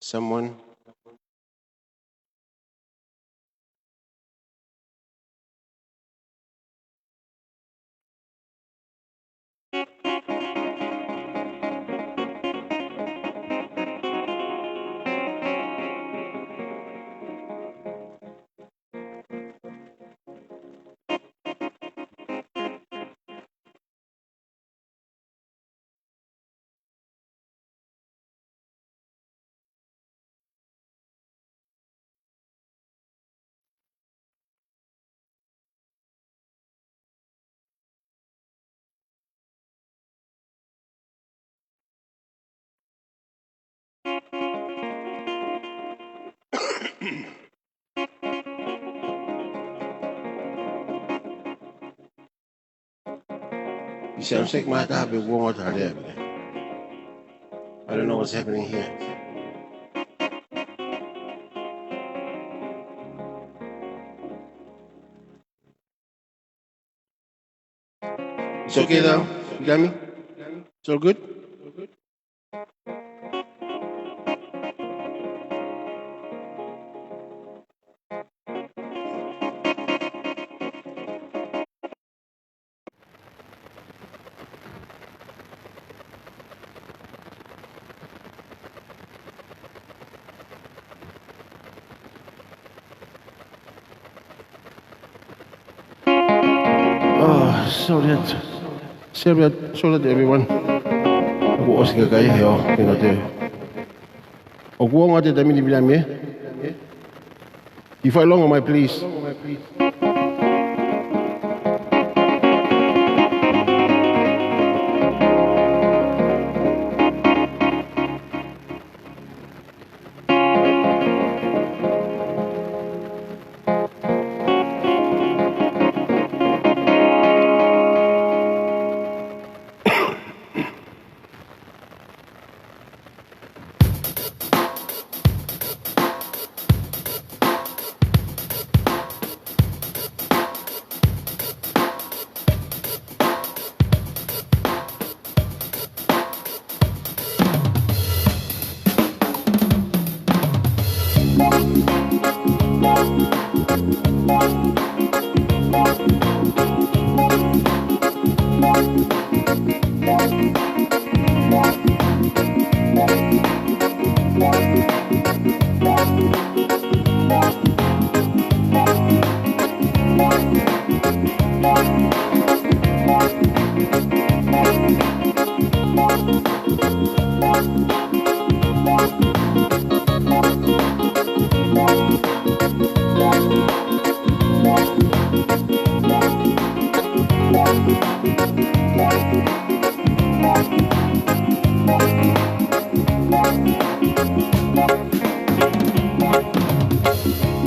Someone. You see, I'm sick. My dad been warm water there. I don't know what's happening here. It's okay though. You got me? It's all good? So that everyone. Aku osika kaya yo, pingote. Aku ngate dami ni bilang me. If I long on my please.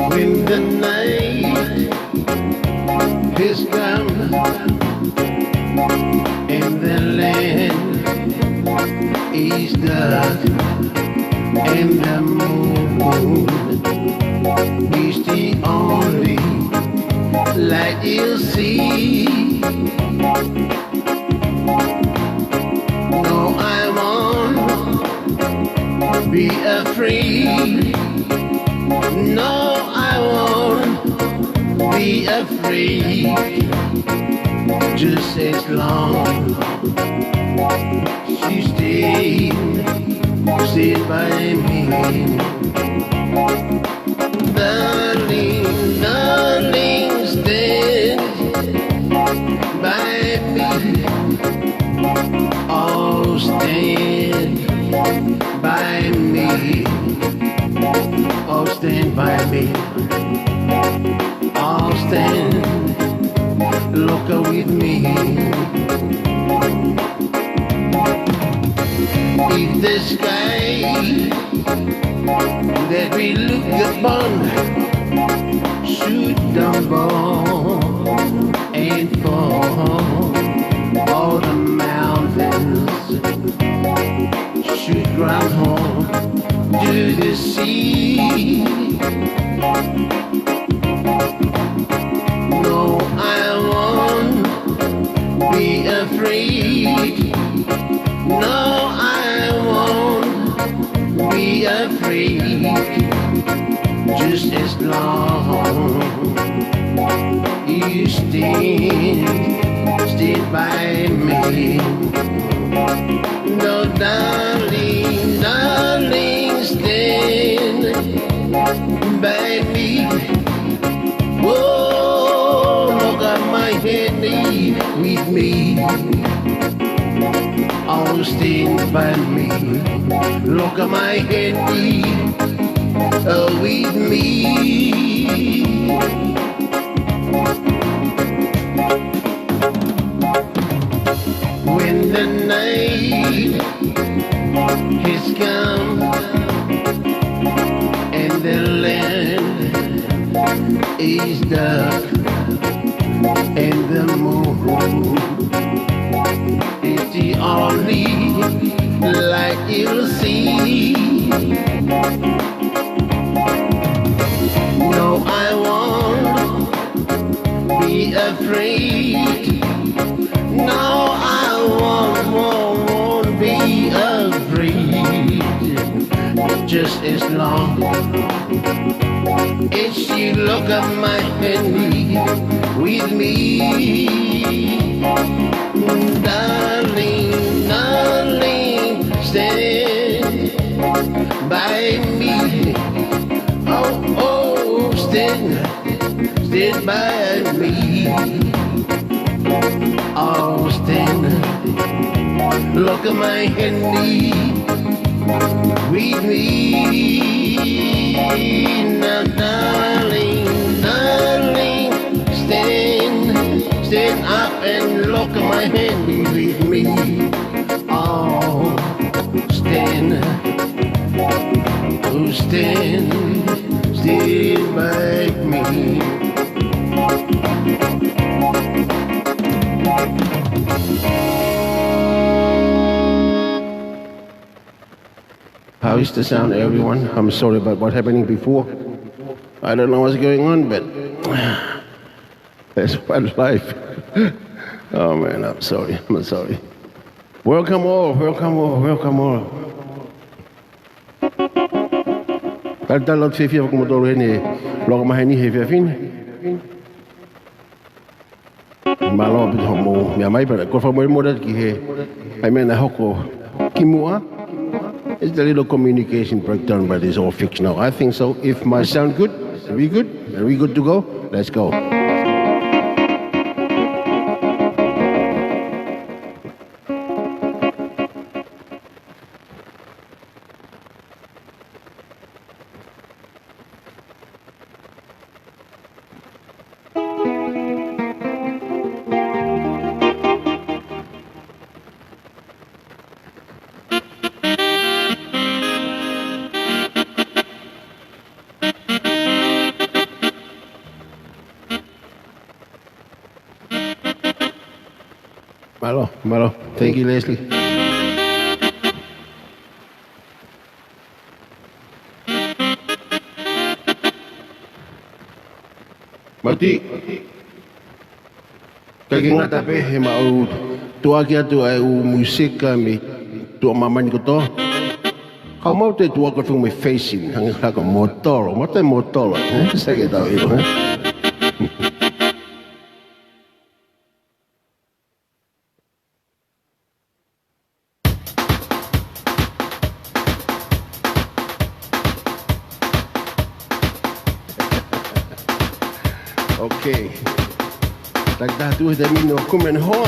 When the night is come and the land is dark and the moon is the only light you'll see. No, I won't be afraid. No, I won't be afraid. Just as long she stayed by me. Darling, darling, stand by me. Oh, stand by me. Oh, stand by me. Oh, stand, Loka with me. If the sky that we look upon should tumble and fall, all the mountains should crumble to the sea. No, I won't be afraid. No, I won't long. You stayed by me. No, darling, darling, stand by me. Whoa, look at my Heni with me. Oh, stand by me. Look at my Heni with me. When the night has come and the land is dark and the moon is the only light you'll see. No, I won't be afraid. No, I won't be afraid. Just as long as you look at my Heni with me. Darling, darling, stand by me. Oh, oh, stand by me. Oh, stand, look at my Heni with me. Now, darling, darling, stand up and look at my Heni with me. Oh, stand, oh, stand by me. How is the sound, everyone? I'm sorry about what happening before. I don't know what's going on, but that's what life. Oh man, I'm sorry. Welcome all. Talot fifia ko motor Heni, Loka maheni hefia fin. MALO bit mo, mi mai para ko fa mo mo dat ki he. I mean I hoko kimua. It's a little communication breakdown, but it's all fixed now. I think so. If my sound good, are we good? Are we good to go? Let's go. MALO. Thank you, Leslie. Mati. Kaya nga tape, mau tua kia tu ai musika mi tua mamani ko to. Kau mau te tua ko fung mi facing hang ka motor, motor. Saya tahu itu. Okay. Tagda tu da mino kumen ho.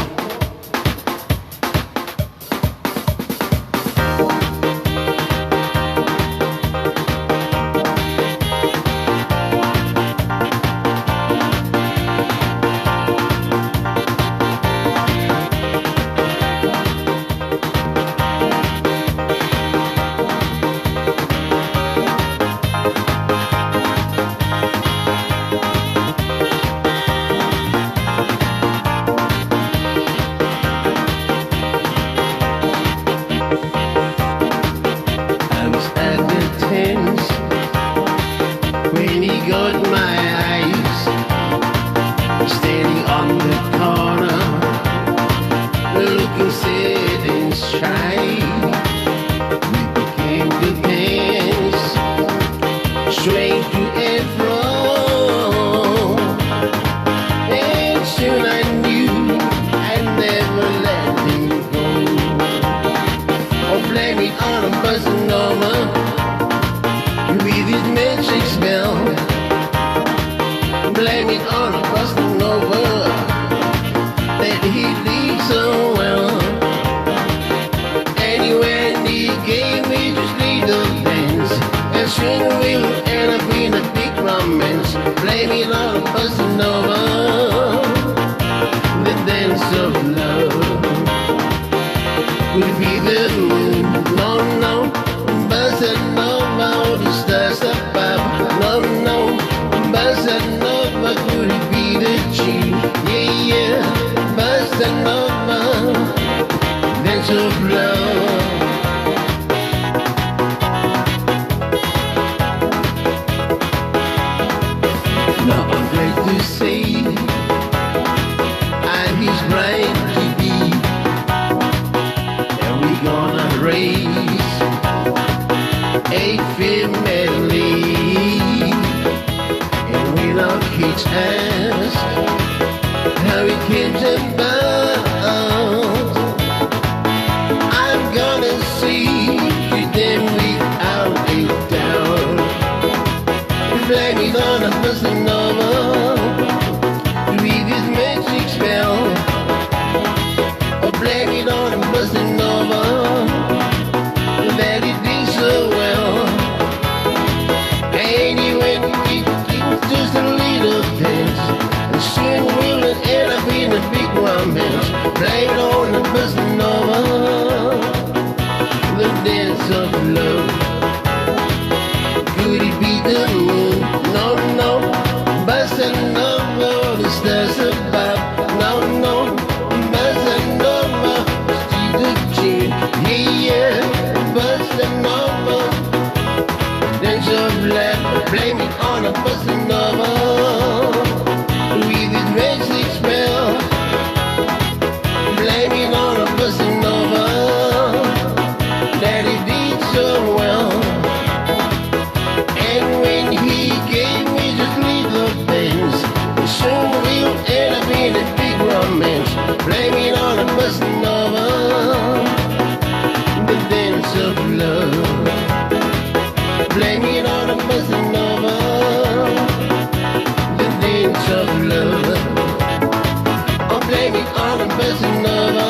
Straight to and from blame it on a bossa nova, the dance of love. Could it be the moon? No, no, bossa nova, all the stars above. No, no, bossa nova, could it be the tune? Yeah, yeah, bossa nova, dance of love. Now I'm glad to say I'm his bride to be, and we gonna raise a family. And when our kids ask how it came about, I'm gonna see to them without a doubt. Blame it on a bossa nova, with his magic spell. Or blame it on a bossa nova, that it did so well. Anyway, it's just a little dance, and soon we'll end up in a big romance. Blame it on a bossa nova, the dance of love. Could it be the moon? No, no, bossa nova, the stars above. No, no, bossa nova, see the tune. Yeah, yeah, bossa nova, dance of love. Blame it on a bossa nova, with its magic spell. Blame it on a bossa nova, that it did so well. And when he gave me just little things, soon we'll end up in a big romance. Blame it on a bossa nova, the dance of love. Blame it on a bossa nova, the dance of love. Oh, blame it on a bossa nova,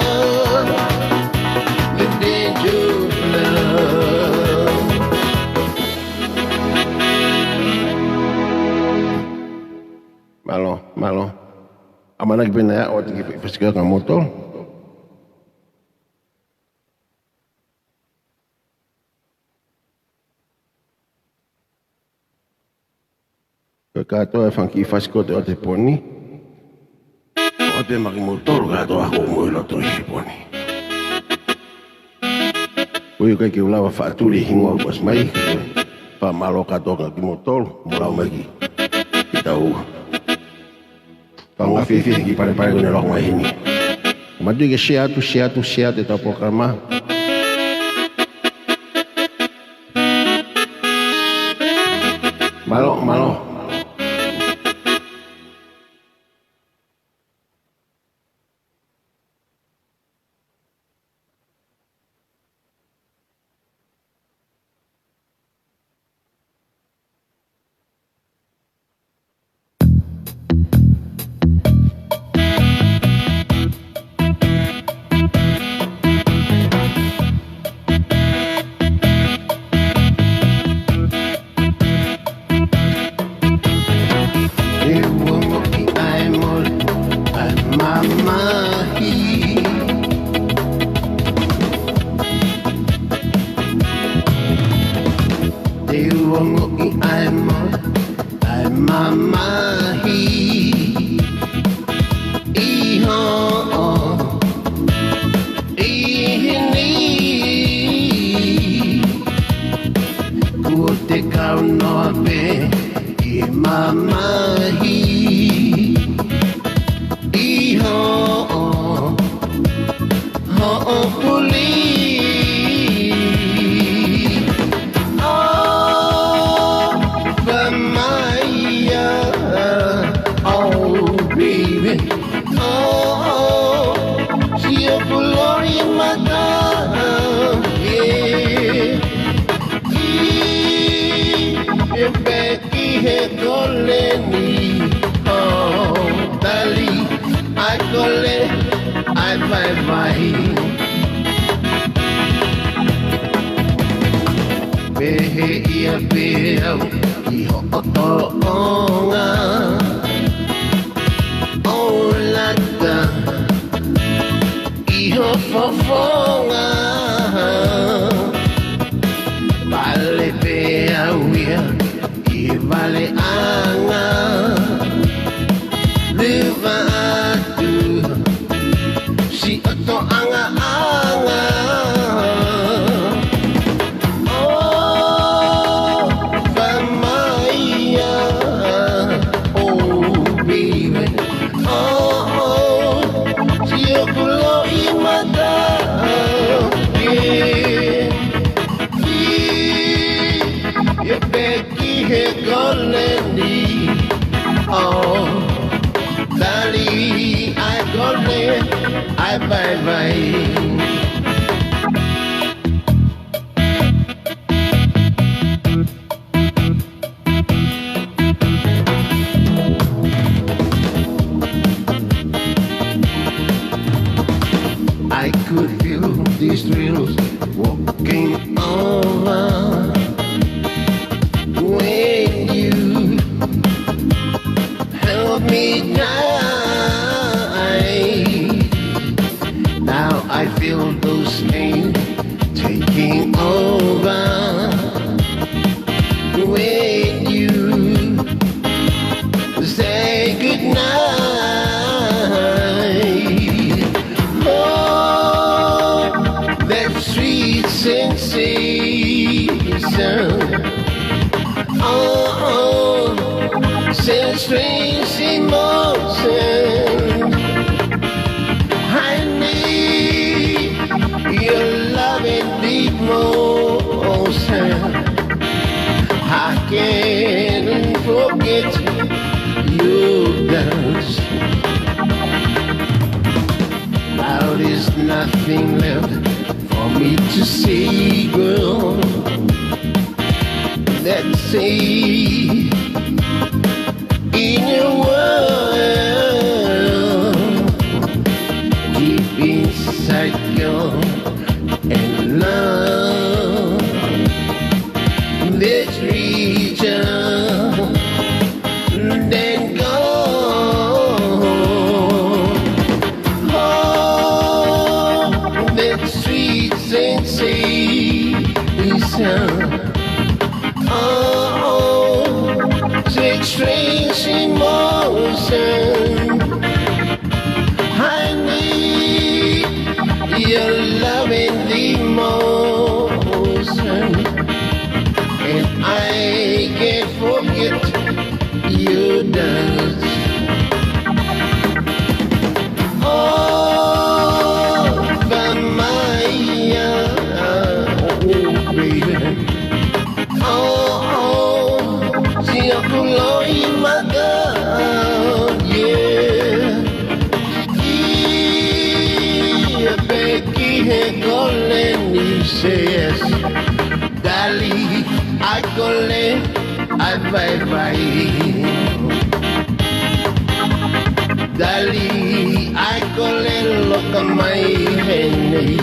the dance of love. Malo, malo. Ama nagbinaya o tigipasigaw ng motor. Kakato ay fangkifas ko te o te poni. O te makimotor gato ako umuilo to isiponi. Uyo kay kiulawa faatuli hingo pas mai. Pa malo kato ng motor mula umagi. ETAU. Pangafifi ki pare-pare ko nilok mga Heni. Madu ke siatu ito programa. Malo. ia peau I ho'otonga O lata I ho'ofonga Vale peau ia I vale anga Lewa atu Si oto anga anga Oh, Dali, I gole, I bye bye. I could feel these thrills walking over when you held me tight. Now I feel those pains taking over when you say goodnight. Oh, that sweet sensation. Oh, send strange emotions. I need your loving deep motion. I can't forget your dance. Now there's nothing left for me to say, girl. Let's say in your world, deep inside your and love, this region, then go. Oh, that sweet sensation. Oh, six strange emotion. I need your loving emotion, and I can't forget your dance. Oh, Famaya, oh baby. Oh, see a pulo in my gun, yeah. Yeah, Becky had golden, he says, Dali, I gole, I bye bye. Dali, I gole, Loka my Heni.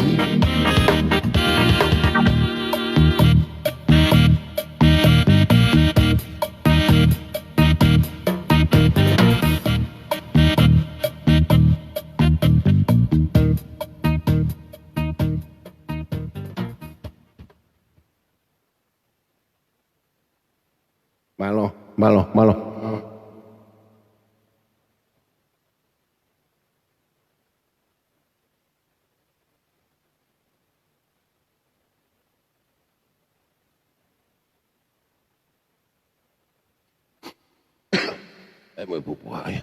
Malo, malo, malo. Muy bubuhay.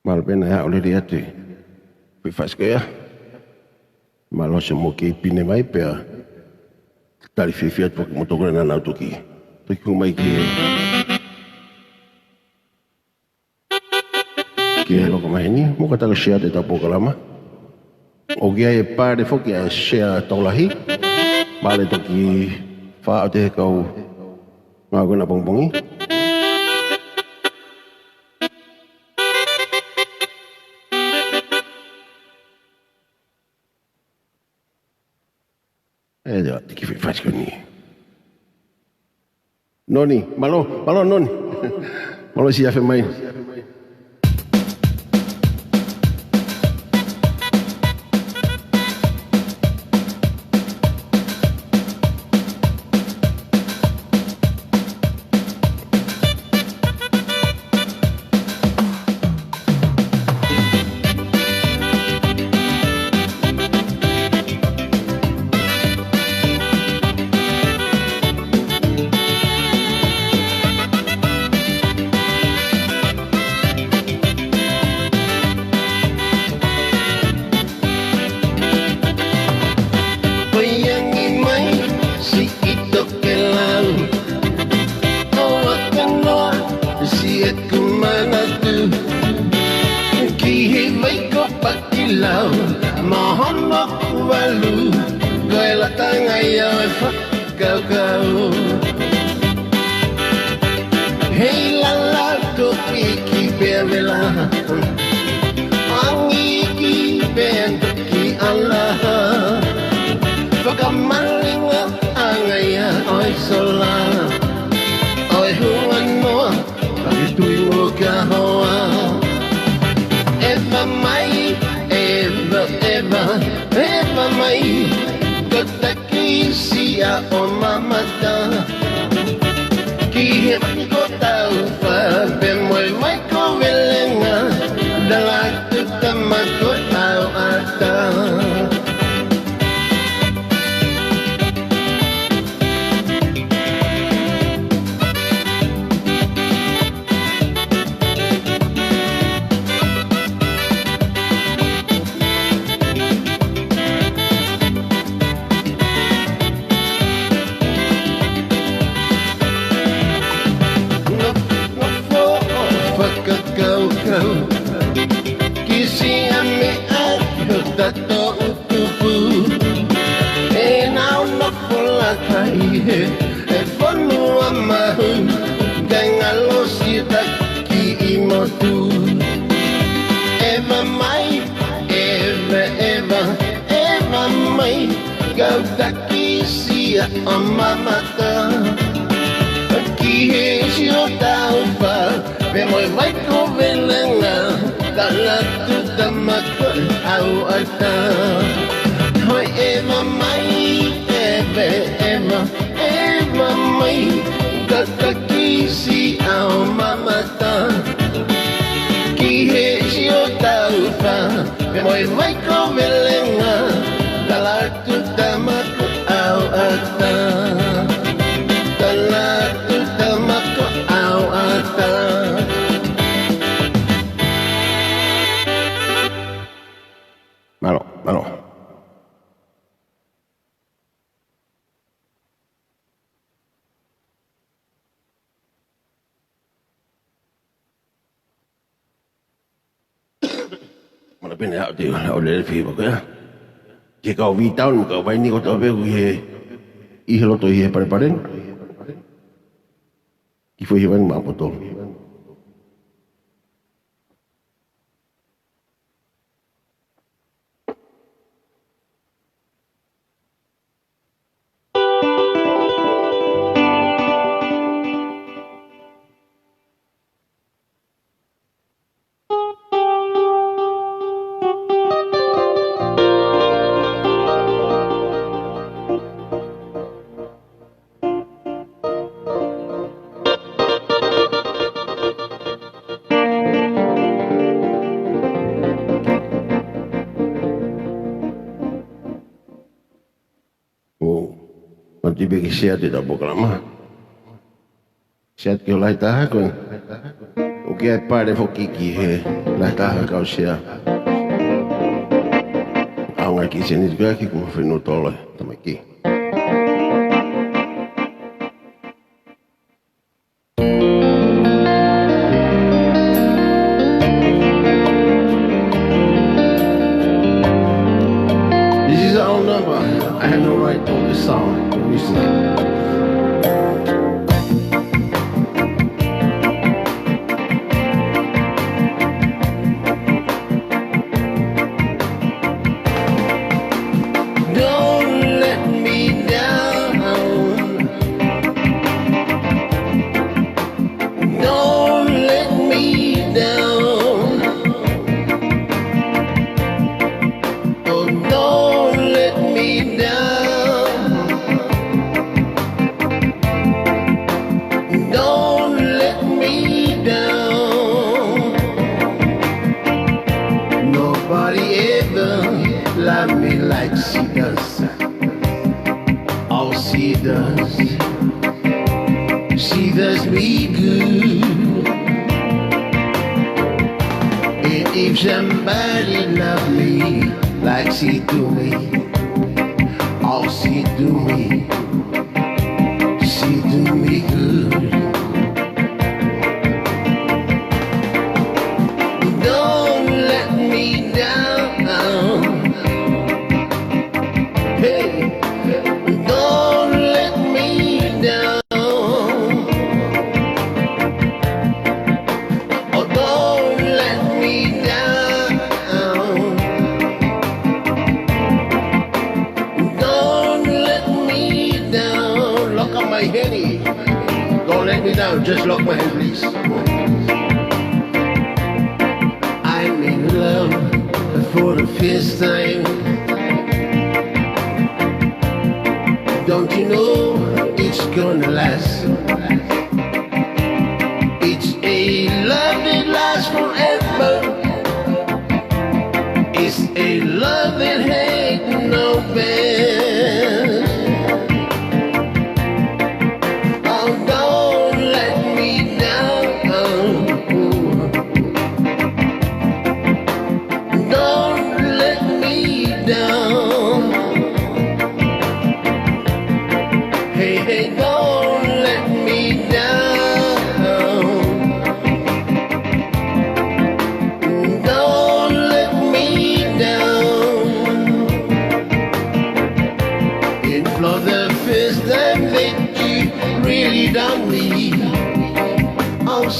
Malbena ya oleh dia tu. faz que malo se mo ke pine mai pe tali fiat po mo to na na tuki tuki mai ke Loka mai Heni mo ka tala share te tapo kalama o gia e pare foki a share to LAHI male toki fa te kau ngago na bongbongi già, ti che fai con ni? Noni, malo, noni. Malo si fa mai. Che kau vitau kau vai ni ko to be I lo to I preparen. I foi van ma poto. Nanti bagi siat tidak bukan lama. Siat kau lai tahan kau. Oke, apa ada foki ki he lai tahan kau siat. Aunga ki se ni gaki ko whenua tole tamaki. This is our number. I have no right to this song. Listen. She does me good. And if somebody love me like she do me, oh, she do me good. Don't let me down. Hey, don't let me down. Heni, don't let me down, just lock my hand, please. I'm in love for the first time. Don't you know it's gonna last? It's a love that lasts forever. It's a love that ain't no best.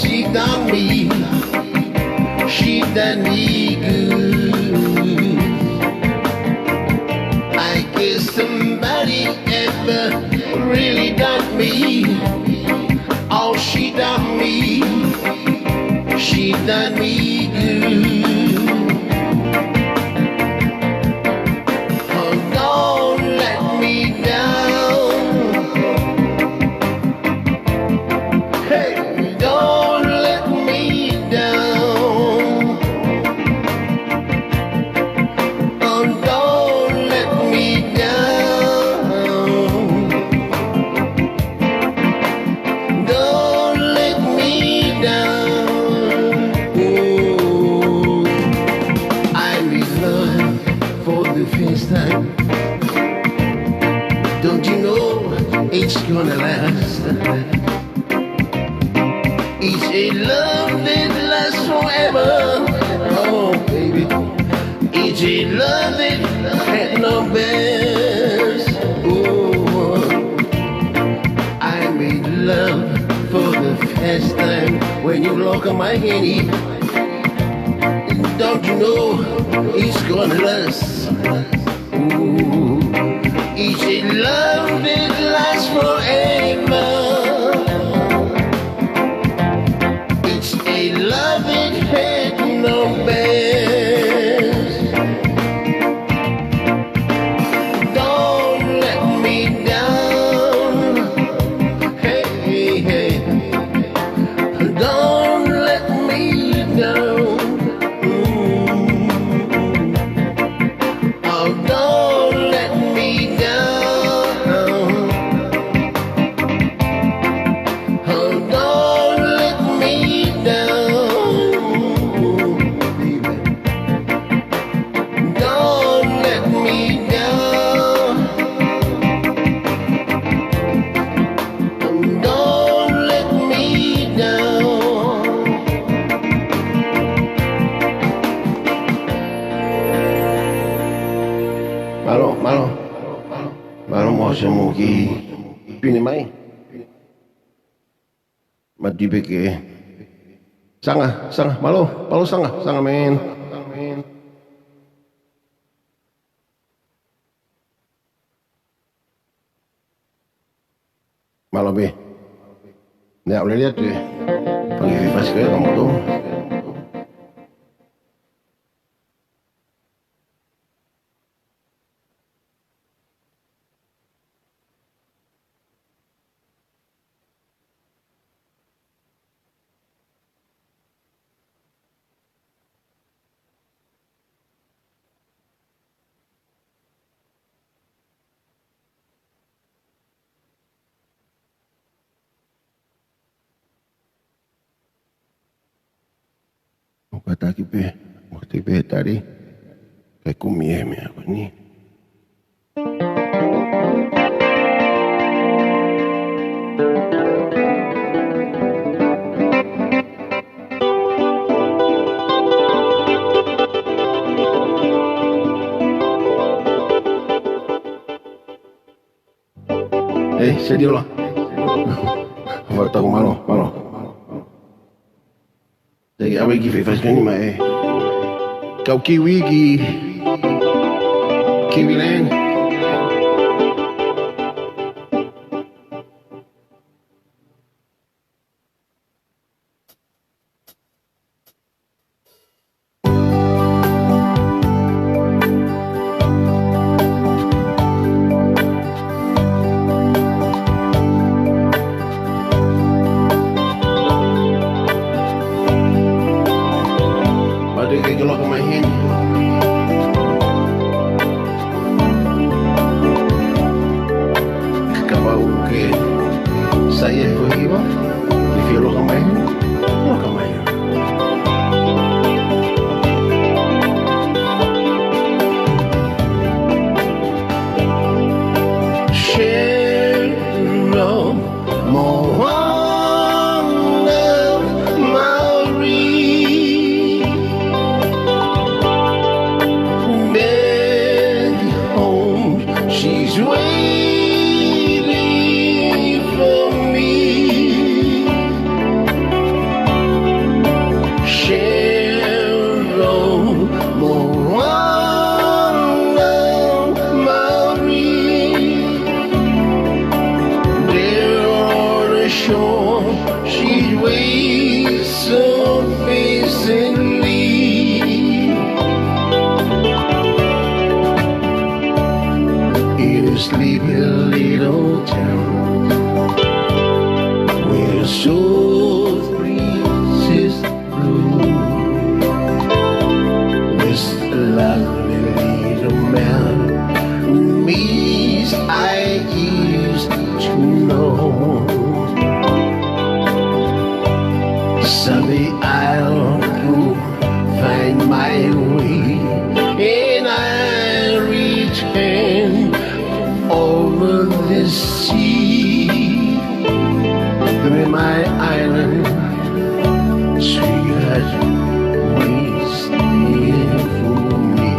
She done me, she done me good. I guess somebody ever really done me. Oh, she done me, she done me good. Oh, don't let me down. Hey. Don't you know it's gonna last? It's a love that lasts forever. Oh, baby, it's a love that had no best. Oh, I'm in love for the first time when you look at my Heni. Don't you know it's gonna last? Ooh, it's a love that lasts forever. It's a love that had no best. Don't let me down. Hey, hey, don't let me down. siya mo ki pinimay. Madibeke. Sanga, malo sanga men. Malo be. Nggak boleh lihat deh. Pagi Vivas kayak kamu tuh. Kata kipe, waktu kipe tadi, kayak kumie aku ni. Sedih lah. Apa tahu malo. Jadi apa lagi Vivas ni mai? Kau kiwi land. Loka my Heni. Kapag saya iba, if you look at my Heni, look at my Heni. She's waiting for me. Cheryl Moana Marie. There on the shore, she waits so patiently. Sleepy little town where soft breezes blow. This lovely little man means I used to know. Someday I'll go find my way and I'll return over the sea, through my island, sweetheart, waiting for me.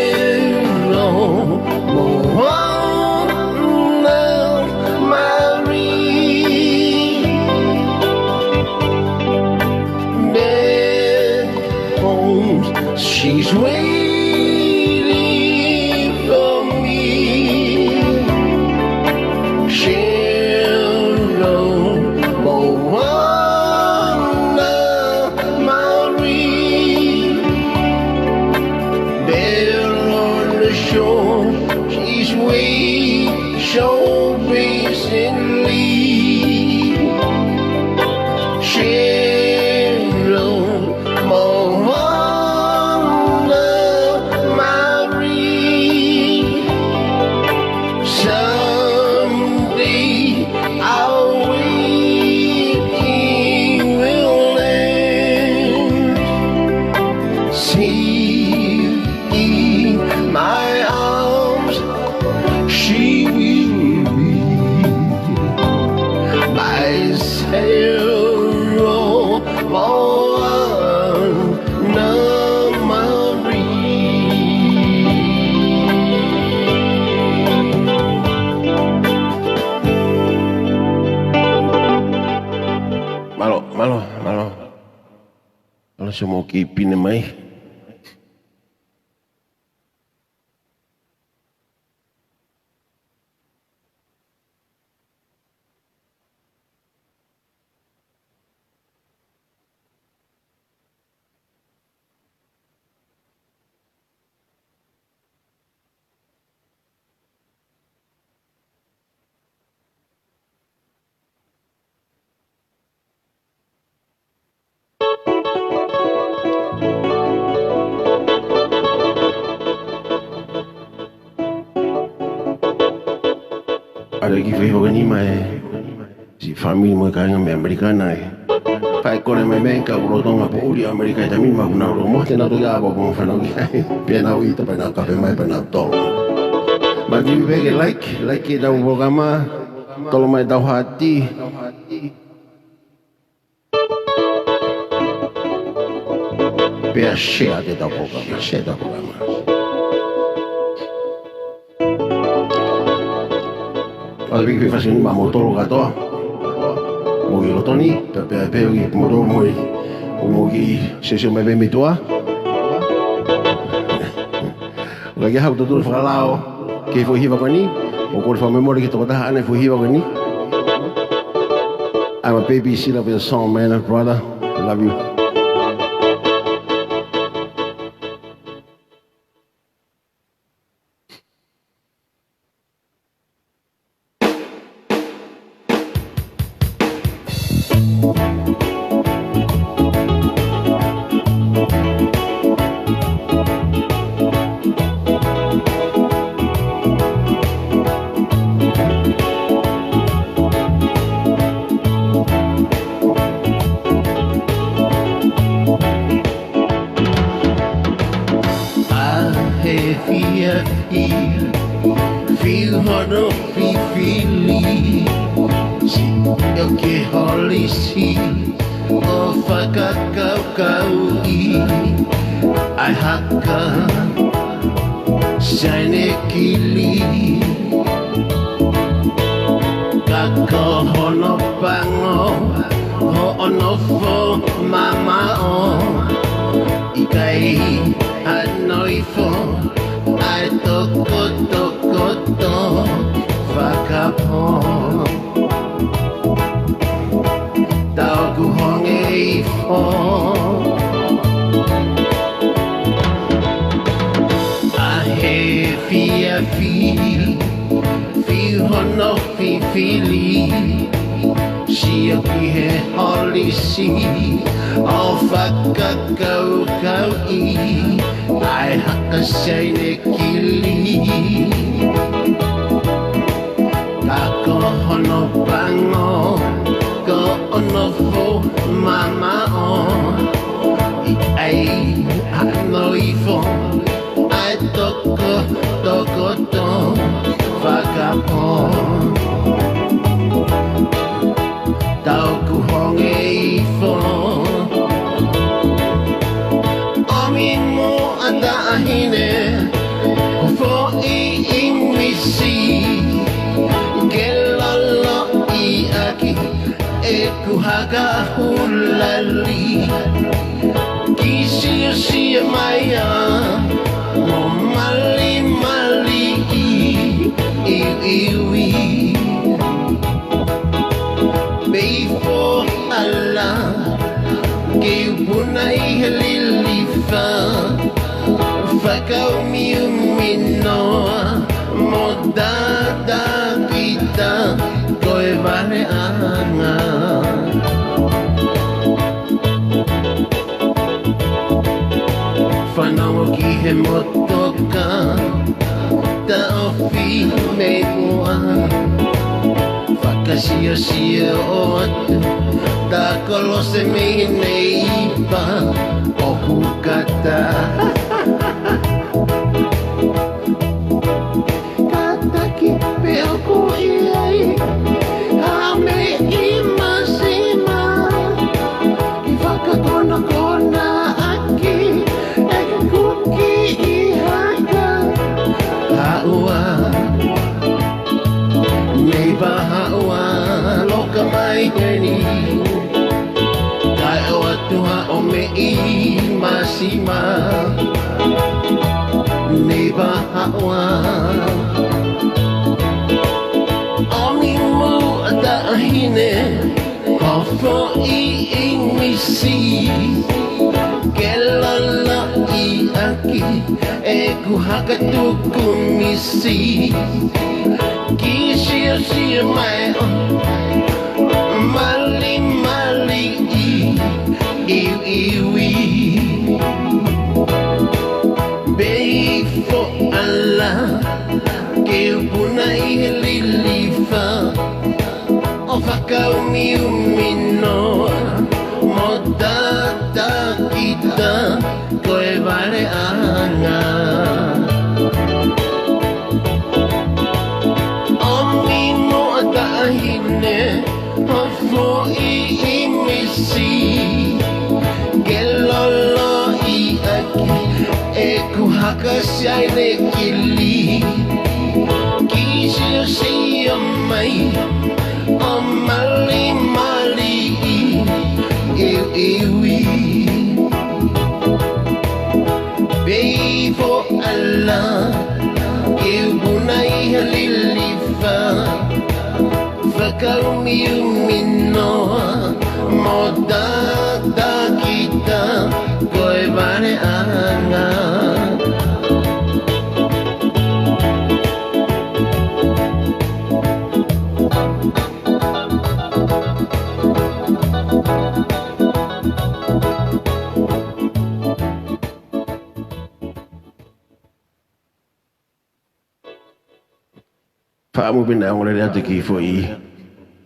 Cheryl Moana Marie. She's waiting for me. Cheryl Moana Marie. There on the shore, she's waiting so patiently. Cheryl Moana sa mo kipi na may. Ada ki fai ni mai si family mo ka ngam americana e pai ko le mai ka ro tonga po uri america ta mi ma na ro mo te na to ya bo mo fa no ki pe na ui ta pa na ka pe mai pa na to ma di ve ke like da un programa tolo mai da hati pe a shea de da programa Al big fast ni ma motor gato. Mo yo toni, pe motor mo gi session mai me toa. La ge hau tu fra lao ke fo hiva kani. O ko fa memoria ke to ta ane fo hiva kani. I'm a baby sit up with a song man brother. Love you. Feel hard of feeling eu que holly see o FAKA'ATU'I ai haka shine kili kako hono pango ho ono fo mama o ikai anoi fo ai tokotoko FAKA'ATU'I tao ku honge fo a he fi hono fili si o ki he holi si o FAKA'ATU'I ai haka shine kili Ako hono pango ko ono fo mama o I ai ano ifo ai toko to FAKA'ATU'I tau ku honge ifo omi mo anda ahine fo I ingwisi Eku haga hulali Kisia maya Mo mali Iwi Before Allah Kibunay halilifa Faka'Aut'I uminoa Mo dada kita Koe vale anga Whanau ki he motoka Ta ofi me mua Whakasio o atu Ta kolose me neipa O hukata Kataki pe o kuiai Ame imasima I whakakona aki Eke kuki I haka Haua Neighbor haua Loka mai heni Kai o atu ha o me I ma Neighbor hawa Omi mu atahine Hofo I misi Kelala I aki Eku hakatuku misi Kishia shia mai Mali mali iwi Before Allah Kepunai lilifa O FAKA'ATU'I umino Modata kita Koe vale anga Omi mo atahine Hofo I misi Gelolo I aki Eku hakasai ne kili Kisio siya mai O mali mali iwi Before Allah Ibunai halilifa FAKA'ATU'I umino Modata kita Koe vale anga Faamu bina ngole dia teki foi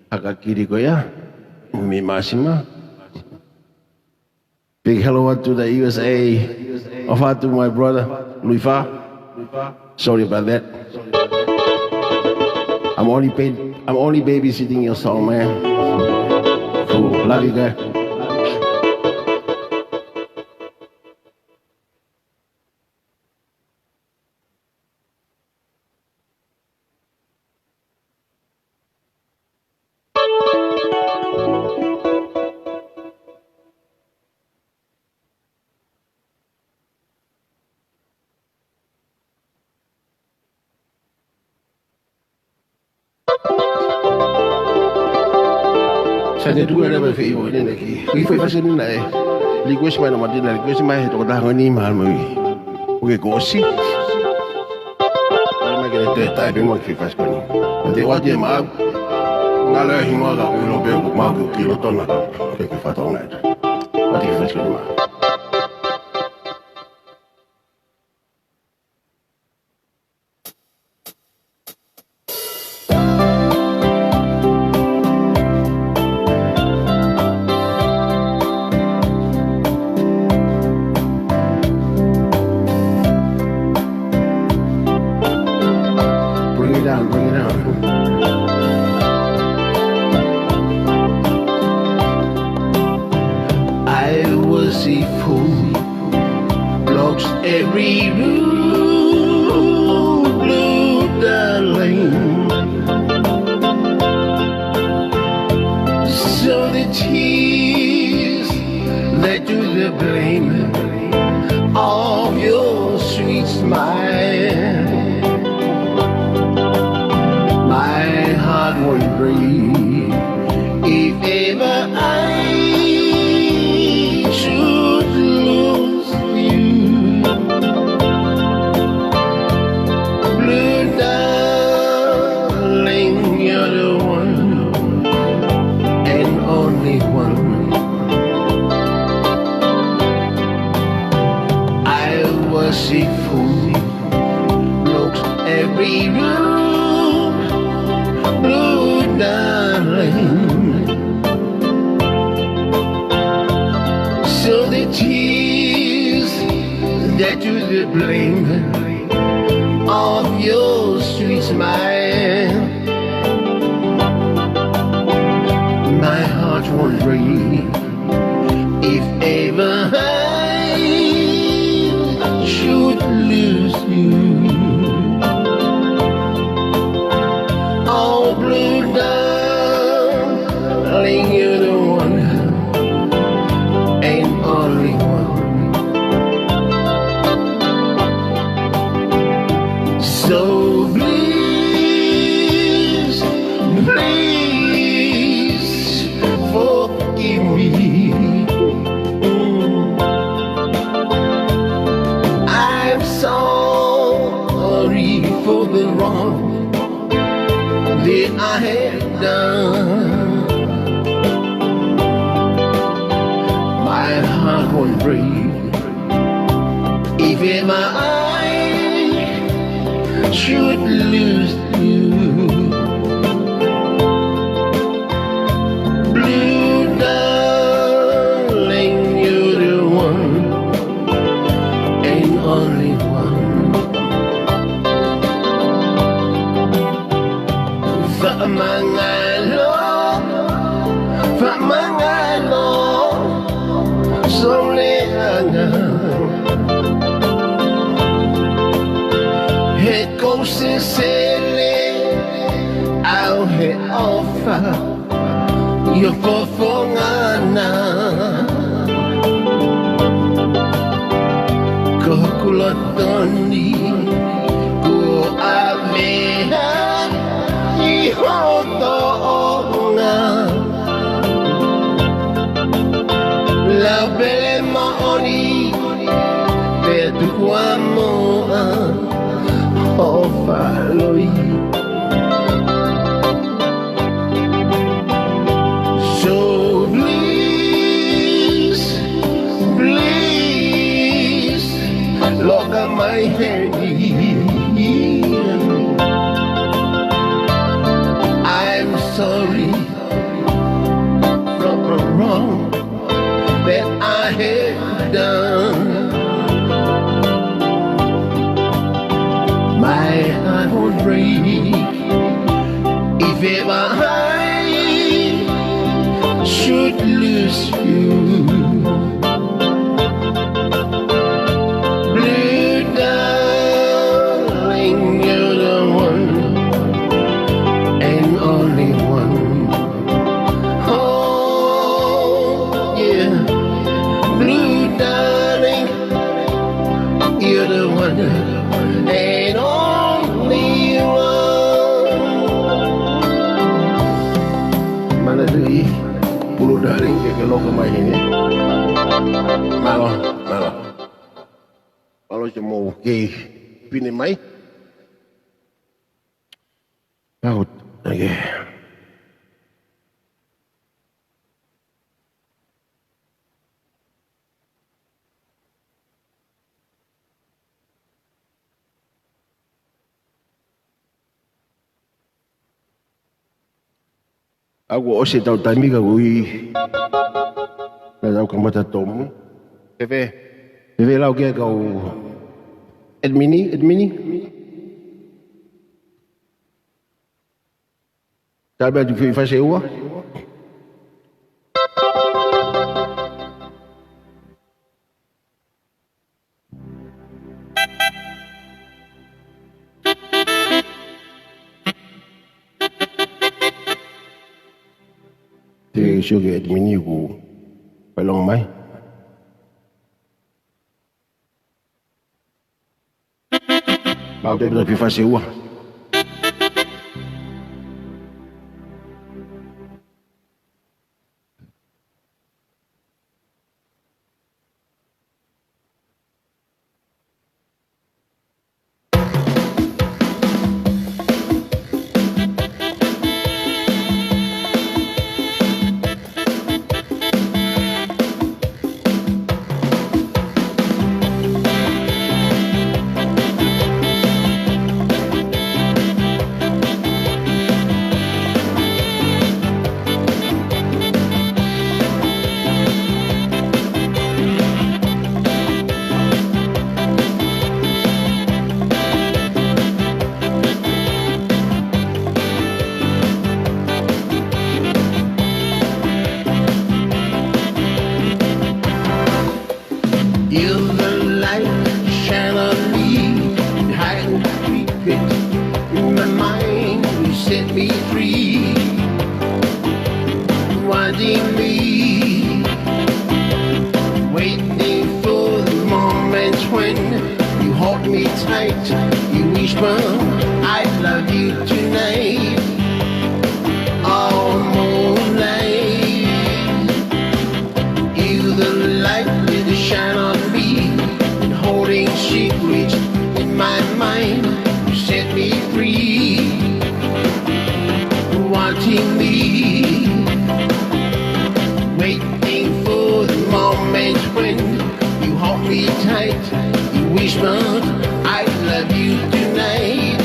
akakiri ko ya mi masima. Big hello out to the USA. Of out to my brother Luifa. Sorry about that. I'm only babysitting your song, man. Cool. Love you guys. Saya dua ada berfirman ini lagi. Kita pasal ni lah. Ligues mana mati lah. Ligues mana itu dah ni mahal mui. Oke gosi. Kalau macam itu tak ada mau kita pasal ni. Nanti wajib mahal. Ngalah hingga lah. Kalau beru mahal kilo ton lah. Kita fatong lah. Nanti kita pasal ni mahal. Bring it down. I was a fool, blocks every rule, blue darling. So the tears led to the blame of your sweet smile. Won't breathe if ever I should lose you. Blue darling, you're the one and only one. I was a fool, looked every room. Blue darling, so the tears that you the blame of your sweet smile. My heart won't breathe if ever I should lose you. Blue darling, you're the one and only one. the wrong that I had done. My heart won't break if ever I should lose you. Blue darling, you're the one and only one. Famangalo, soleangan. Het kosten sele, au het offer, je fofongana. Kokulotoni, ko ameha, ihotoonga. La belle maoni, per tu amoa, oh faloi. So please, please, Loka my Heni. I'm sorry for the wrong that I had done. My heart would break if ever I should lose you. Blue darling, you're the one and only one. Oh yeah, blue darling, you're the one and only one. MATAKALI, blue darling, kaya Loka my Heni. Malo, malo. Malo siya mo kay pinimay. Out, okay. Ako o si tau taimi ka ui na tau ka matatomu. Pepe lau kia kau admini. Sabi atu fi fase ua. Thì siêu ghét mình nhiều cụ phải lòng mấy bao giờ rồi phải pha xíu à. You're the light shine on me, hide and secret in my mind. You set me free, wanting me, waiting for the moment when you hold me tight. You whisper, I love you tonight. All moonlight, you're the light with the shine on me, and holding secrets in my mind. You set me free, wanting me, waiting for the moment when you hold me tight, you whisper, I love you tonight.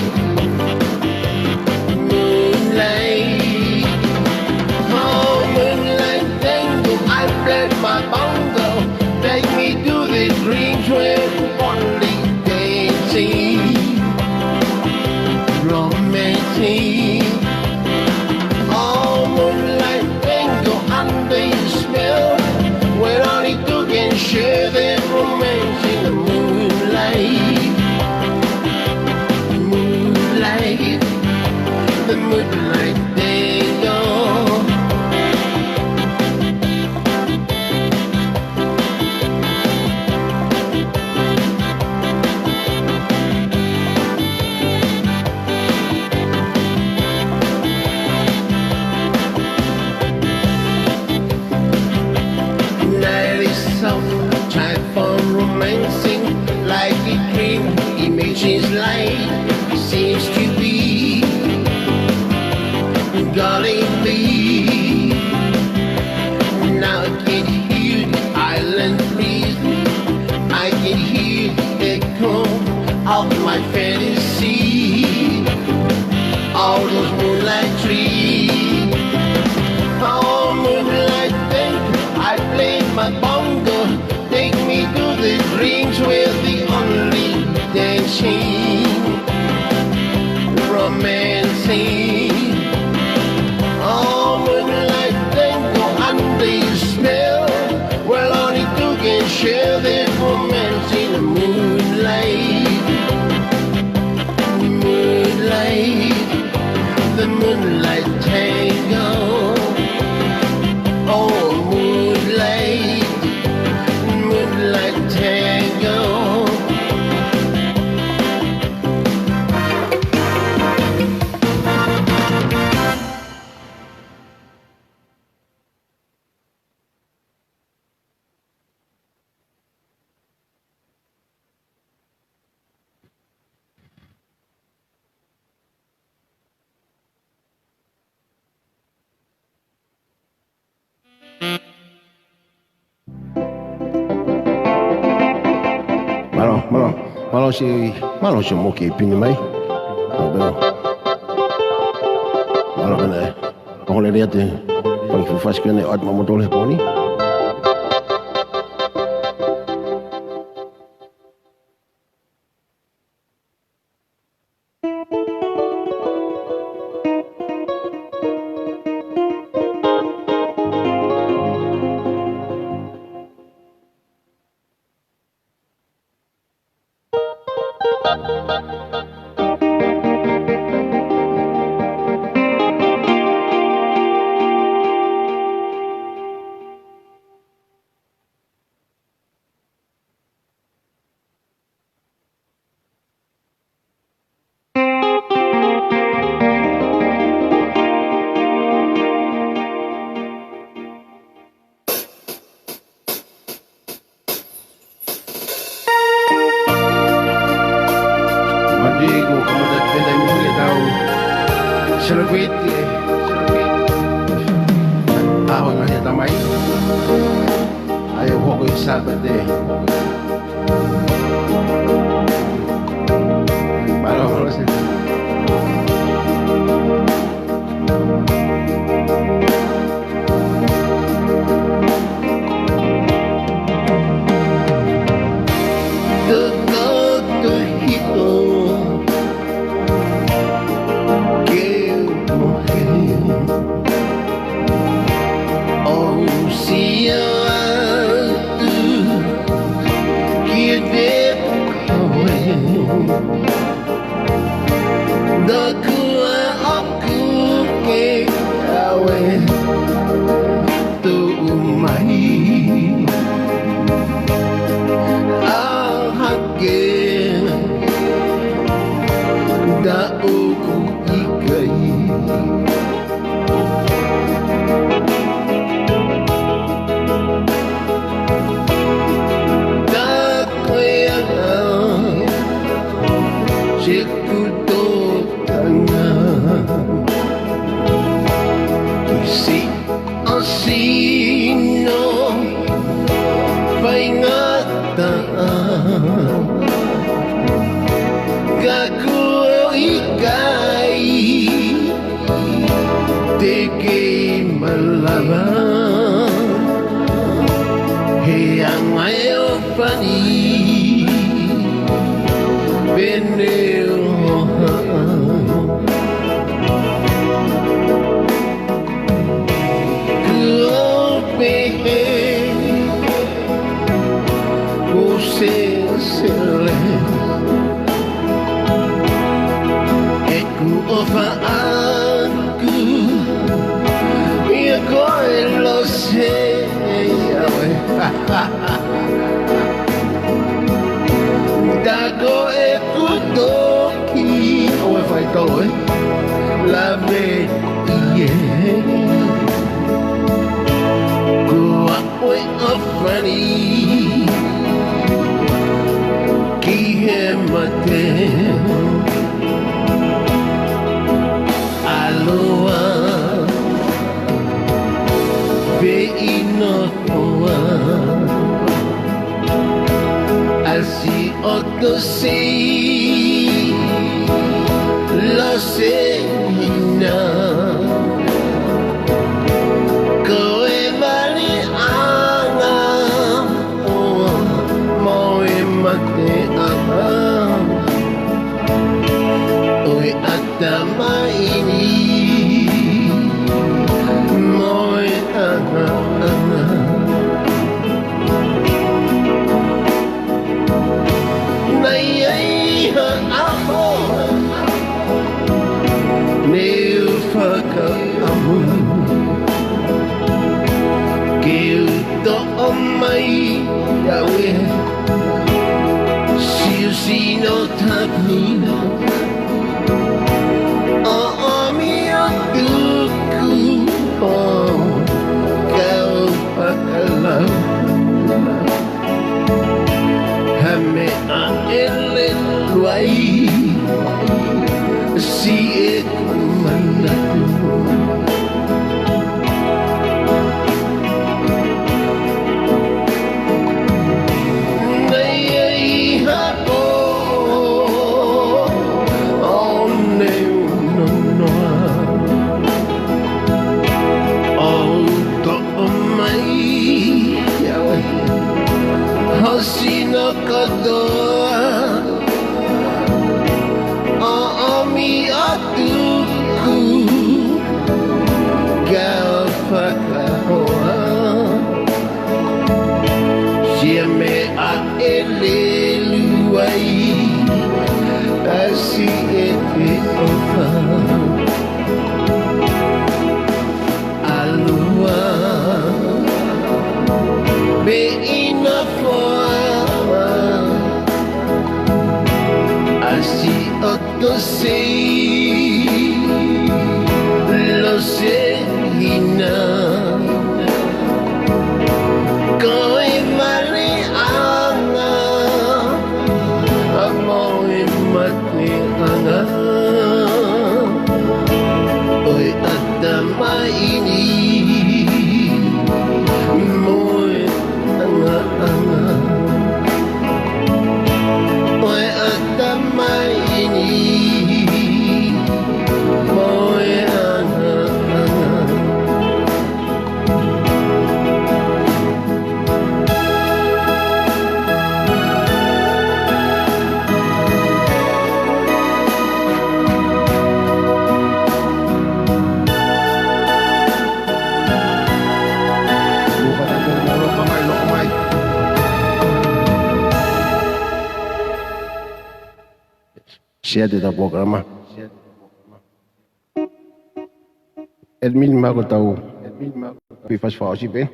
Moonlight, oh moonlight tango, I played my bongo, take me to the dreams where only dancing, romantic. Oh moonlight tango, under your spell, where only two can share their romance in the moonlight. Moonlight, the moonlight tango. Night is soft, time for romancing, like a dream, images light, seems to be guiding me. Now I can hear the island breeze, I can hear the echo of my fantasy, all those moonlight trees. Oh moonlight tango, I played my bongo, take me to the dreams where the only dancing, romancing. Oh moonlight tango, under your spell, well only two can share their romance in the moonlight. Moonlight, the moonlight tango. Oh moonlight, moonlight tango. Malo si mo kay pini mai. Malo kana. Ako le dia te. Pag fas kana at mamotol ko ni. Celebrate ako nga siya tamay. Ayaw ko yung Saturday. Malo siya. Siete da programa. El mil mago tau. Pifas fausi ben.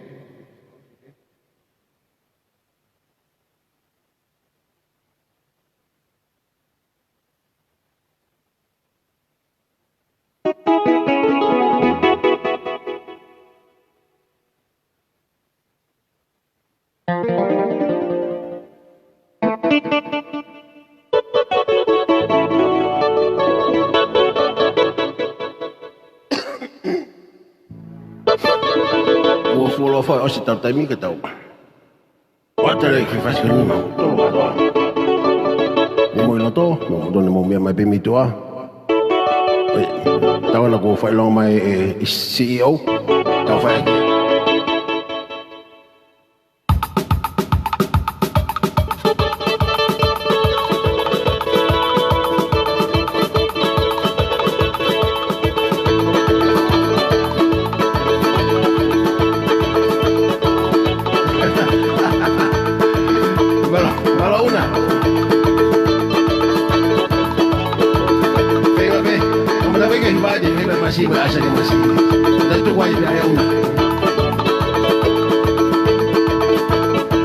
Lo fa o se tata mi ka tau. Wata le ki fas ni ma. Mo no to, no do mo me mai be mi toa. Tau na go fa long mai CEO. Tau fa ki. masi ba asa ke masi. Datu wai ba ya una.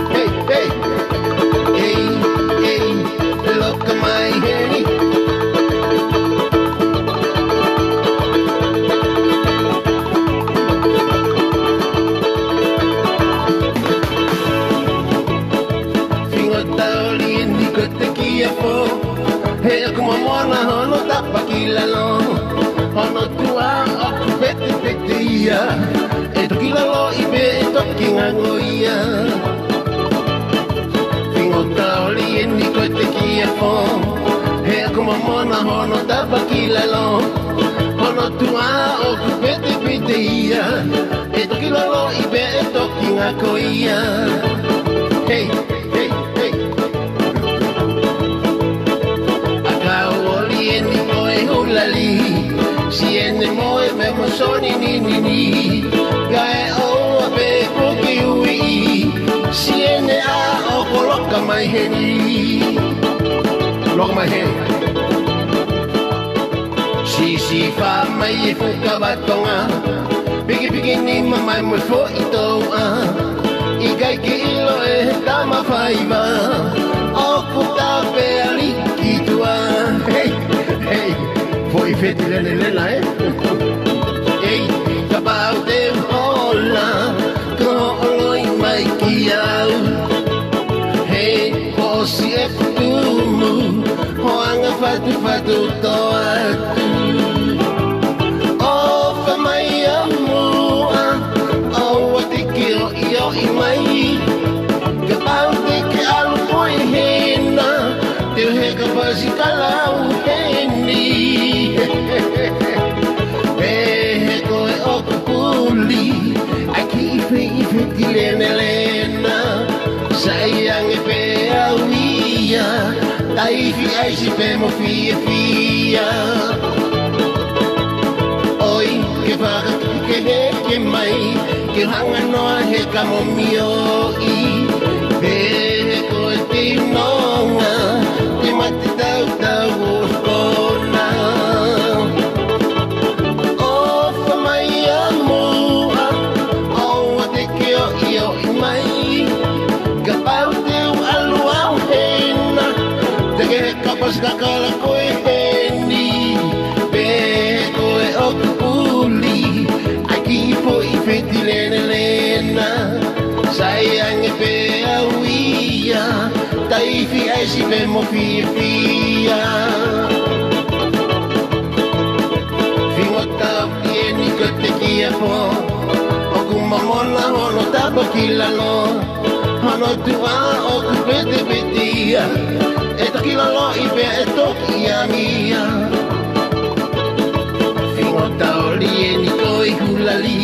Hey, hey. Hey, hey. Loka mai Heni. Hey, aku mamona hono tapakila lo, hono tua aku pete ia, eto kila lo ibe eto kingango ia. Fingo taoli eni kote kia fo, hey, aku mamona hono tapakila lo, hono tua aku pete ia, eto kila lo ibe eto kingango ia. Hey. Si ene moe me mosoni ni gae o abe poki ui si ene a o loka mai Heni loka mai Heni si fa mai e fuka batonga piki ni mamai mo fo itou a I gai ki ilo e tama whaiva o kuta pe ali ki tua hey foi feti lena ei kabau te hola ko oloi mai ki au hey o si e kutumu hoanga fatu toa o fa mai amua o watiki o io I mai kabau te ke alu foi hena te he kapasi kalau Heni koe o kupuli ai ki ife lena sayang e pe awia taifi ai si pe mo fia oi ke vaga ke mai ke hanga noa he kamo mio I koe te nonga te mati tau kona Kapas kakala koe Heni pe koe o kupuli aki po I feti lena sayang e pe awia taifi ai si pe mo fia fingo tau Heni kote kia po o kumamona hono tapakila lo hono tua o kupete ia eto kila lo ibe eto kia mia fingo taoli eni koi hulali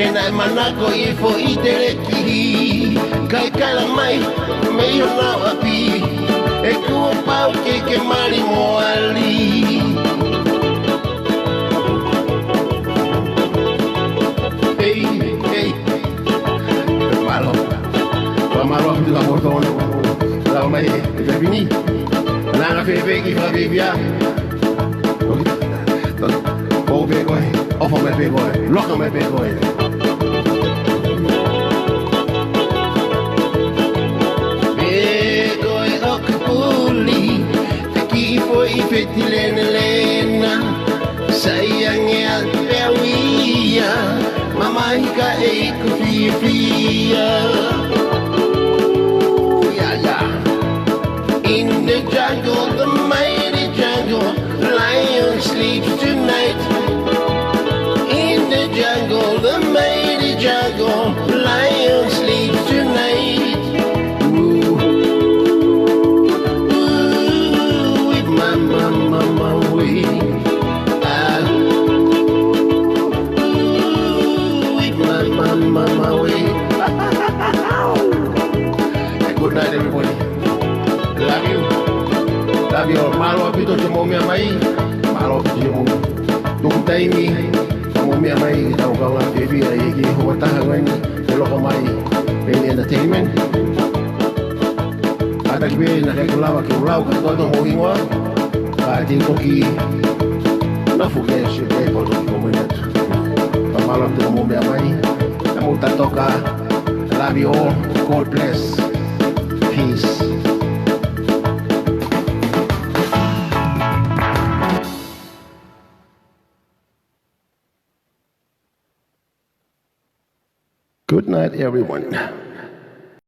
ena e manako I fo I tereki kai kala mai meio na api e kua pau ke mari moali hey malo di la bordone la mai è fini la febe che fa via o bego o fa me bego loka me bego bego e o kupuli ki foi feti lena sayang e alpewia mama hika e kufia in the jungle, the mighty jungle, lion sleeps tonight. In the jungle, the mighty jungle, lion sleeps tonight. Ooh, with my mama way. With my mama way. Good night, everybody. Love you. Malo apito si momia mai. Malo apito si momia. Tung taimi. Sa momia mai. Tau ka nga baby. Ayiki humataha ngani. Loka mai. Heni Entertainment. Atak be nakikulawa kiulaw. Kato mo hingwa. Kating koki. Nafugeshe pepo tukumetu. Pamalo tumume amai. Namuta toka. Love you all. God bless. Peace. Good night, everyone.